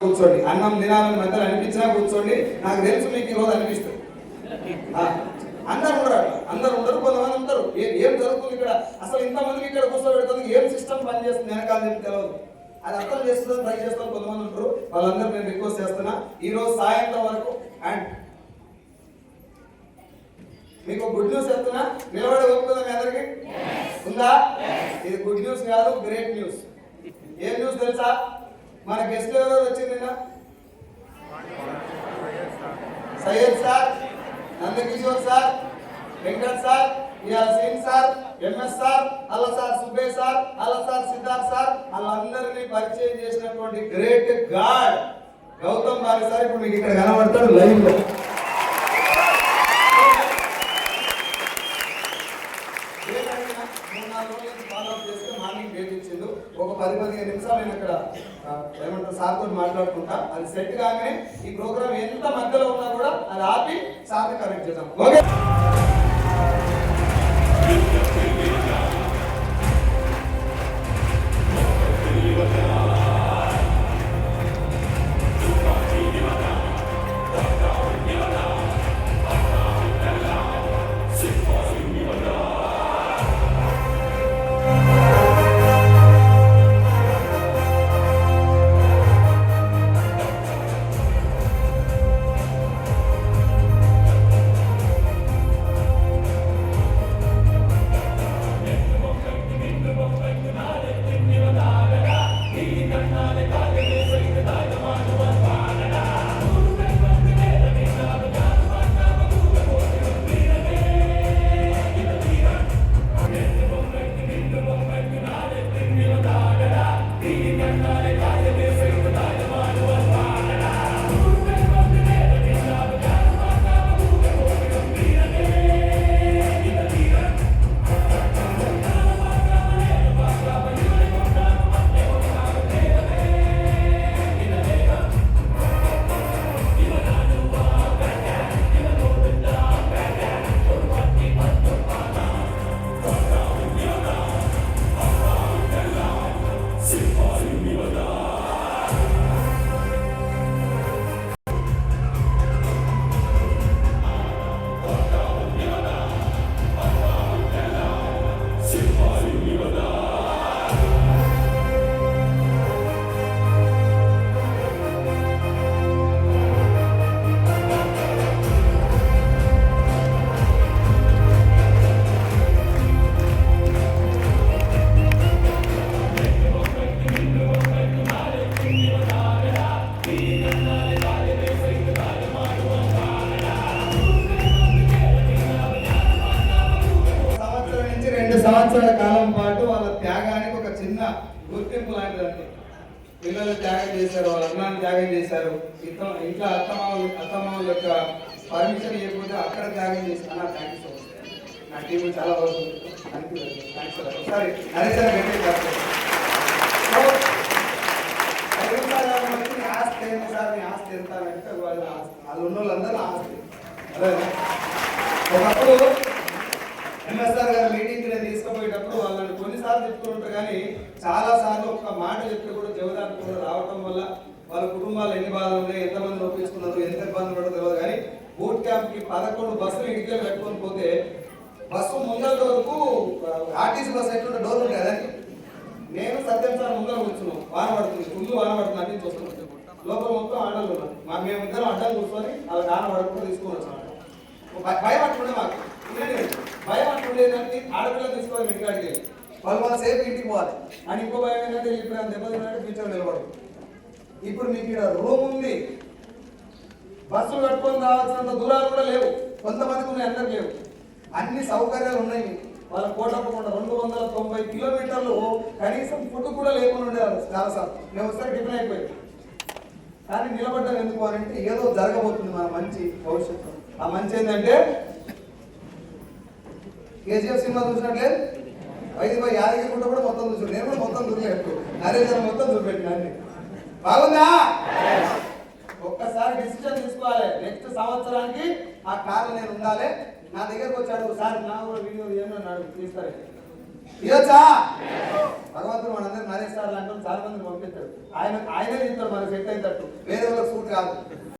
కూర్చోండి, అన్నం తినాలని మధ్యలో అనిపించినా కూర్చోండి. నాకు తెలుసు మీకు ఈరోజు అనిపిస్తుంది. అందరు ఉండరు, అందరు ఉండరు, కొంతమంది ఉంటారు. ఏం జరుగుతుంది ఇక్కడ, అసలు ఇంతమందికి ఇక్కడ కూర్చోబెడుతుంది, ఏం సిస్టమ్ పనిచేస్తుంది వెనకాల చెప్పి తెలియదు. అది అర్థం చేస్తుందని ట్రై చేస్తాను కొంతమంది ఉంటారు. వాళ్ళందరూ నేను రిక్వెస్ట్ చేస్తున్నా ఈ రోజు సాయంత్రం వరకు. అండ్ మీకు గుడ్ న్యూస్ చెప్తున్నా, నిలబడి ఒప్పుకుందా మీ అందరికి? ఉందా? ఇది గుడ్ న్యూస్ కాదు, గ్రేట్ న్యూస్. ఏం న్యూస్ తెలుసా? మన గెస్ట్ ఎవరో వచ్చింది నిన్న, Syed sir, Nandakishore sir, Venkat sir, ఇవాళ Singh sir, MS sir, Alla sir Subbe sir, Alla sir Siddharth sir, వాళ్ళందరినీ పరిచయం చేసినటువంటి great god Gautam Bali sir ఇప్పుడు మీకు ఇక్కడ కనబడతాడు లైవ్ లో. ఒక 10-15 నిమిషాలు నేను అక్కడ ఏమంటారు సార్తో మాట్లాడుకుంటా. అది సెట్ కాగానే ఈ ప్రోగ్రామ్ ఎంత మధ్యలో ఉన్నా కూడా అది ఆపి సార్ని కరెక్ట్ చేద్దాం. ఓకే, సంవత్సరాల కాలం పాటు వాళ్ళ త్యాగానికి ఒక చిన్న గుర్తింపు లాంటిదండి. పిల్లలు త్యాగం చేశారు, వాళ్ళ అన్నాన్ని త్యాగం చేశారు, ఇంట్లో అత్తమావుల యొక్క పర్మిషన్ ఇవ్వకపోతే అక్కడ త్యాగం చేశారు. అన్న థ్యాంక్ యూ సో మచ్, నా టీం చాలా బాగుంది. ఒకసారి ఆస్తి ఏంటి సార్, మీ ఆస్తి ఎంత అంటే వాళ్ళు ఉన్న వాళ్ళందరూ ఆస్తి. అదే ఒకప్పుడు ఎంఎస్ఆర్ గారు మీటింగ్ నేను తీసుకుపోయేటప్పుడు వాళ్ళని కొన్నిసార్లు చెప్తుంటారు, కానీ చాలా సార్లు ఒక మాట చెప్తే కూడా జవదానికి కూడా రావటం వల్ల వాళ్ళ కుటుంబాలు ఎన్ని బాధలు ఉన్నాయి, ఎంతమంది నొప్పిస్తున్నారు, ఎంత ఇబ్బంది పడదో తెలియదు. కానీ బూట్ క్యాంప్కి 11 బస్సులు ఇంటికి పెట్టుకొని పోతే బస్సు ముందర వరకు ఆర్టీసీ బస్సు ఎట్లుంటే డోర్ ఉంటాయి కదండి. నేను సత్యం సార్ ముందర కూర్చున్నాం, వాన పడుతుంది, ఫుల్ వాన పడుతుంది, అన్ని చూస్తున్నాం. లోపల మొత్తం ఆటలు ఉన్నాం, మేమిద్దరం అడ్డం కూర్చొని అలా వాన పడకుండా తీసుకొని వచ్చాం. భయం అట్లుండే మాకు, భయం అట్లుండేదానికి ఆడపిల్ల తీసుకోవాలి ఇంటికాడికి వెళ్ళి వాళ్ళు సేపు ఇంటికి పోవాలి అని. ఇంకో భయం ఏంటంటే ఇప్పుడు దెబ్బతిన్నట్టు ఫ్యూచర్ నిలబడదు. ఇప్పుడు మీకు ఇక్కడ రూమ్ ఉంది, బస్సులు కట్టుకొని రావాల్సినంత దూరాలు కూడా లేవు, కొంతమందికి ఉన్నాయి, అందరికి లేవు. అన్ని సౌకర్యాలు ఉన్నాయి. వాళ్ళ కోటప్పకుండా 290 కిలోమీటర్లు కనీసం ఫుడ్ కూడా లేకుండా ఉండేవాళ్ళు చాలాసార్లు. మేము వస్తే టిఫిన్ అయిపోయింది, కానీ నిలబడ్డాం ఎందుకు అని అంటే ఏదో జరగబోతుంది మన మంచి భవిష్యత్తు. ఆ మంచి ఏంటంటే కేజీఎఫ్ సినిమా చూసినట్లే 5 యాదగిరి గుంట కూడా మొత్తం చూసాడు. నేను కూడా మొత్తం చూడలేదు, నరేంద్ర మొత్తం చూపెట్టిన అన్ని బాగుందా. ఒక్కసారి డిసిషన్ తీసుకోవాలి, నెక్స్ట్ సంవత్సరానికి ఆ కార్లు నేను ఉండాలి. నా దగ్గరకు వచ్చాడు సార్, నా కూడా వీడియో ఏమన్నాడు తీస్తారు. ఇవ్వచ్చా? భగవంతుడు మనందరూ నరేష్ సార్ లాంటి చాలా మందిని పంపిస్తాడు. ఆయనే ఇస్తాడు మనకు సెట్ అయినట్టు, వేరే వాళ్ళకి సూట్ కాదు.